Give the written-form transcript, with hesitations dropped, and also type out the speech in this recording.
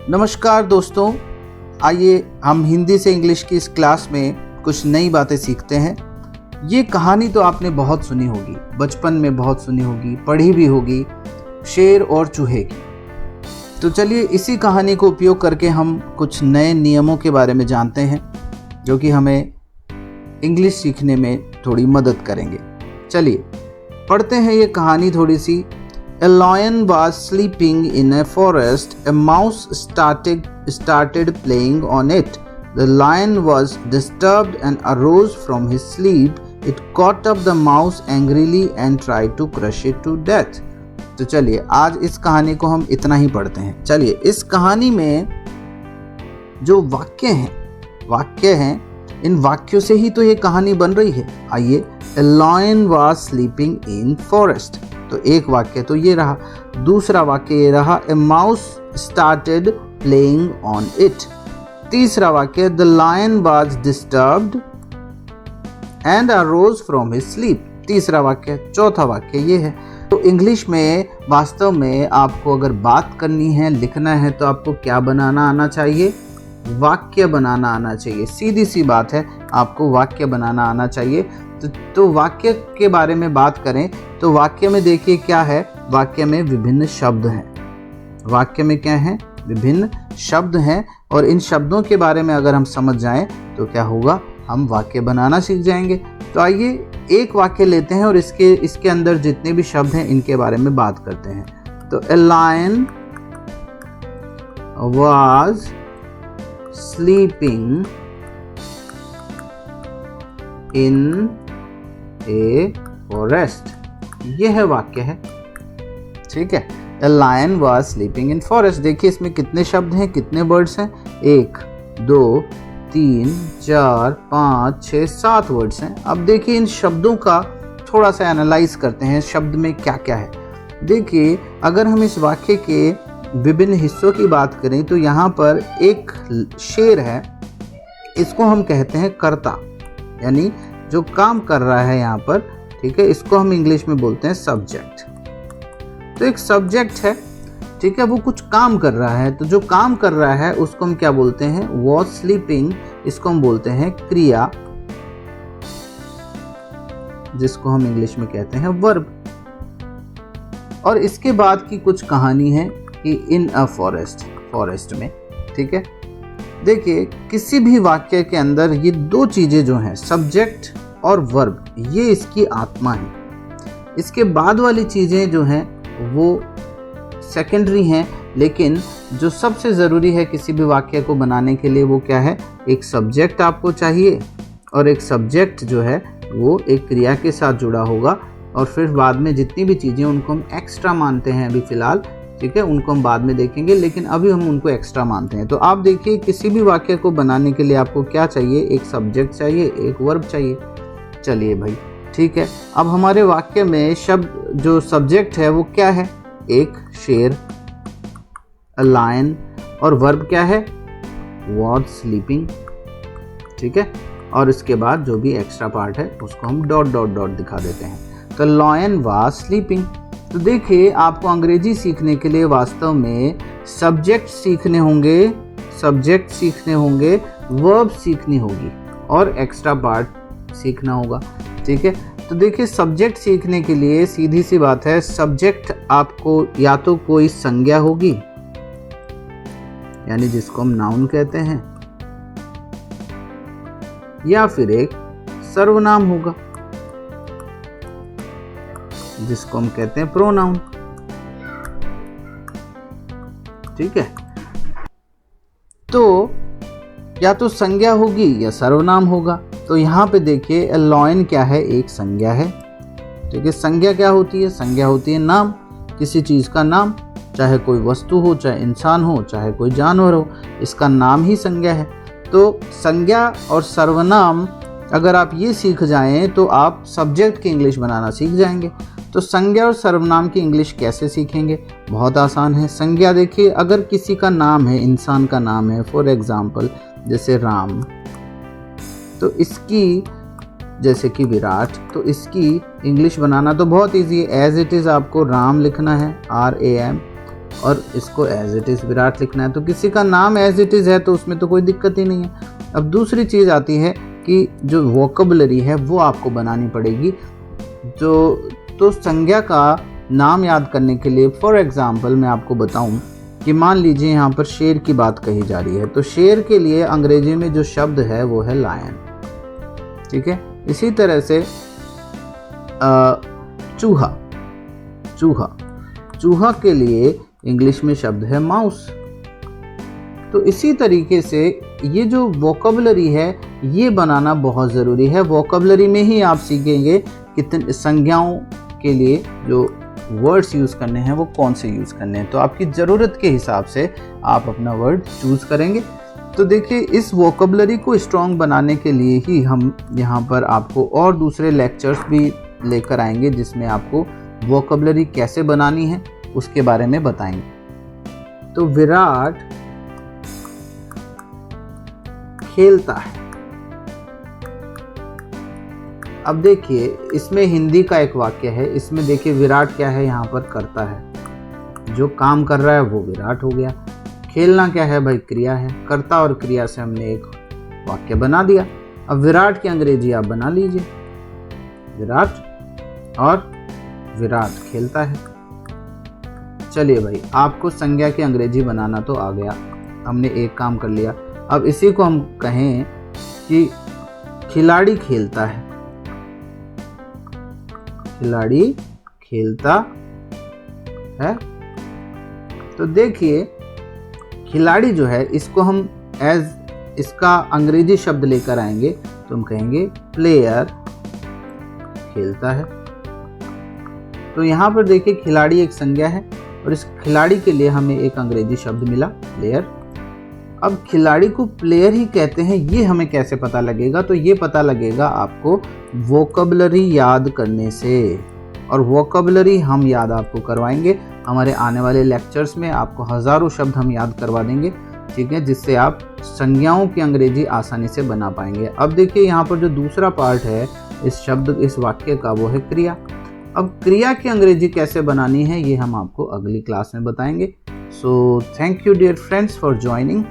नमस्कार दोस्तों, आइए हम हिंदी से इंग्लिश की इस क्लास में कुछ नई बातें सीखते हैं। ये कहानी तो आपने बहुत सुनी होगी, बचपन में बहुत सुनी होगी, पढ़ी भी होगी, शेर और चूहे की। तो चलिए इसी कहानी को उपयोग करके हम कुछ नए नियमों के बारे में जानते हैं जो कि हमें इंग्लिश सीखने में थोड़ी मदद करेंगे। चलिए पढ़ते हैं ये कहानी थोड़ी सी। A lion was sleeping in a forest. A mouse started playing on it. The lion was disturbed and arose from his sleep. It caught up the mouse angrily and tried to crush it to death. तो चलिए आज इस कहानी को हम इतना ही पढ़ते हैं। चलिए इस कहानी में जो वाक्य हैं, इन वाक्यों से ही तो ये कहानी बन रही है। आइए, A lion was sleeping in forest. तो एक वाक्य तो ये रहा, दूसरा वाक्य ये रहा, A mouse started playing on it. तीसरा वाक्य, The lion was disturbed and arose from his sleep. तीसरा वाक्य, चौथा वाक्य ये है। तो इंग्लिश में वास्तव में आपको अगर बात करनी है, लिखना है, तो आपको क्या बनाना आना चाहिए? वाक्य बनाना आना चाहिए। सीधी सी बात है, आपको वाक्य बनाना आना चाहिए। तो वाक्य के बारे में बात करें तो वाक्य में देखिए क्या है, वाक्य में विभिन्न शब्द हैं। वाक्य में क्या है? विभिन्न शब्द हैं, और इन शब्दों के बारे में अगर हम समझ जाएं तो क्या होगा, हम वाक्य बनाना सीख जाएंगे। तो आइए एक वाक्य लेते हैं और इसके अंदर जितने भी शब्द हैं इनके बारे में बात करते हैं। तो A lion was sleeping in a forest. यह वाक्य है, ठीक है। A lion was sleeping in forest. देखिए इसमें कितने शब्द हैं, कितने वर्ड्स हैं? 1 2 3 4 5 6 7 वर्ड्स हैं। अब देखिए इन शब्दों का थोड़ा सा एनालाइज करते हैं, शब्द में क्या क्या है। देखिए अगर हम इस वाक्य के विभिन्न हिस्सों की बात करें तो यहाँ पर एक शेर है, इसको हम कहते हैं कर्ता, यानी जो काम कर रहा है यहाँ पर, ठीक है। इसको हम इंग्लिश में बोलते हैं सब्जेक्ट। तो एक सब्जेक्ट है, ठीक है, वो कुछ काम कर रहा है। तो जो काम कर रहा है उसको हम क्या बोलते हैं? Was sleeping. इसको हम बोलते हैं क्रिया, जिसको हम इंग्लिश में कहते हैं वर्ब। और इसके बाद की कुछ कहानी है कि इन अ फॉरेस्ट में, ठीक है। देखिए किसी भी वाक्य के अंदर ये दो चीजें जो हैं, सब्जेक्ट और वर्ब, ये इसकी आत्मा है। इसके बाद वाली चीजें जो हैं वो सेकेंडरी हैं, लेकिन जो सबसे ज़रूरी है किसी भी वाक्य को बनाने के लिए वो क्या है? एक सब्जेक्ट आपको चाहिए, और एक सब्जेक्ट जो है वो एक क्रिया के साथ जुड़ा होगा, और फिर बाद में जितनी भी चीज़ें उनको हम एक्स्ट्रा मानते हैं अभी फ़िलहाल, ठीक है, उनको हम बाद में देखेंगे, लेकिन अभी हम उनको एक्स्ट्रा मानते हैं। तो आप देखिए किसी भी वाक्य को बनाने के लिए आपको क्या चाहिए? एक सब्जेक्ट चाहिए, एक वर्ब चाहिए। चलिए भाई, ठीक है। अब हमारे वाक्य में शब्द जो सब्जेक्ट है वो क्या है? एक शेर, अ लायन, और वर्ब क्या है? वॉज स्लीपिंग, ठीक है। और इसके बाद जो भी एक्स्ट्रा पार्ट है उसको हम डॉट डॉट डॉट दिखा देते हैं। तो लायन वाज स्लीपिंग। तो देखिए आपको अंग्रेजी सीखने के लिए वास्तव में सब्जेक्ट सीखने होंगे, वर्ब सीखनी होगी, और एक्स्ट्रा पार्ट सीखना होगा, ठीक है। तो देखिए सब्जेक्ट सीखने के लिए सीधी सी बात है, सब्जेक्ट आपको या तो कोई संज्ञा होगी, यानी जिसको हम नाउन कहते हैं, या फिर एक सर्वनाम होगा जिसको हम कहते हैं प्रोनाउन, ठीक है। तो या तो संज्ञा होगी या सर्वनाम होगा। तो यहाँ पे देखिए लॉयन क्या है? एक संज्ञा है, ठीक है। संज्ञा क्या होती है? संज्ञा होती है नाम, किसी चीज़ का नाम, चाहे कोई वस्तु हो, चाहे इंसान हो, चाहे कोई जानवर हो, इसका नाम ही संज्ञा है। तो संज्ञा और सर्वनाम अगर आप ये सीख जाएं तो आप सब्जेक्ट की इंग्लिश बनाना सीख जाएंगे। तो संज्ञा और सर्वनाम की इंग्लिश कैसे सीखेंगे? बहुत आसान है। संज्ञा देखिए, अगर किसी का नाम है, इंसान का नाम है, फॉर एग्जाम्पल जैसे राम, तो इसकी जैसे कि विराट, तो इसकी इंग्लिश बनाना तो बहुत इजी है। एज इट इज़ आपको राम लिखना है, RAM, और इसको एज इट इज़ विराट लिखना है। तो किसी का नाम एज इट इज़ है तो उसमें तो कोई दिक्कत ही नहीं है। अब दूसरी चीज़ आती है कि जो वोकेबलरी है वो आपको बनानी पड़ेगी। तो संज्ञा का नाम याद करने के लिए फॉर एग्जांपल मैं आपको बताऊं कि मान लीजिए यहाँ पर शेर की बात कही जा रही है, तो शेर के लिए अंग्रेजी में जो शब्द है वो है लायन, ठीक है। इसी तरह से चूहा, चूहा के लिए इंग्लिश में शब्द है माउस। तो इसी तरीके से ये जो वोकेबलरी है ये बनाना बहुत ज़रूरी है। वोकेबलरी में ही आप सीखेंगे कितने संज्ञाओं के लिए जो वर्ड्स यूज़ करने हैं वो कौन से यूज़ करने हैं। तो आपकी ज़रूरत के हिसाब से आप अपना वर्ड चूज़ करेंगे। तो देखिए, इस वोकेबलरी को स्ट्रॉन्ग बनाने के लिए ही हम यहाँ पर आपको और दूसरे लेक्चर्स भी लेकर आएंगे जिसमें आपको वोकेबलरी कैसे बनानी है उसके बारे में बताएंगे। तो विराट खेलता है। अब देखिए, इसमें हिंदी का एक वाक्य है, इसमें देखिए विराट क्या है, यहाँ पर करता है, जो काम कर रहा है वो विराट हो गया। खेलना क्या है भाई, क्रिया है। कर्ता और क्रिया से हमने एक वाक्य बना दिया। अब विराट की अंग्रेजी आप बना लीजिए, विराट और विराट खेलता है। चलिए भाई, आपको संज्ञा की अंग्रेजी बनाना तो आ गया, हमने एक काम कर लिया। अब इसी को हम कहें कि खिलाड़ी खेलता है, खिलाड़ी खेलता है। तो देखिए, खिलाड़ी जो है इसको हम एज इसका अंग्रेजी शब्द लेकर आएंगे तो हम कहेंगे प्लेयर खेलता है। तो यहाँ पर देखिए, खिलाड़ी एक संज्ञा है और इस खिलाड़ी के लिए हमें एक अंग्रेजी शब्द मिला प्लेयर। अब खिलाड़ी को प्लेयर ही कहते हैं, ये हमें कैसे पता लगेगा? तो ये पता लगेगा आपको वोकेबलरी याद करने से, और वोकेबलरी हम याद आपको करवाएंगे हमारे आने वाले लेक्चर्स में। आपको हज़ारों शब्द हम याद करवा देंगे, ठीक है, जिससे आप संज्ञाओं की अंग्रेजी आसानी से बना पाएंगे। अब देखिए, यहाँ पर जो दूसरा पार्ट है इस वाक्य का वो है क्रिया। अब क्रिया की अंग्रेजी कैसे बनानी है ये हम आपको अगली क्लास में बताएंगे। So thank you dear friends for joining.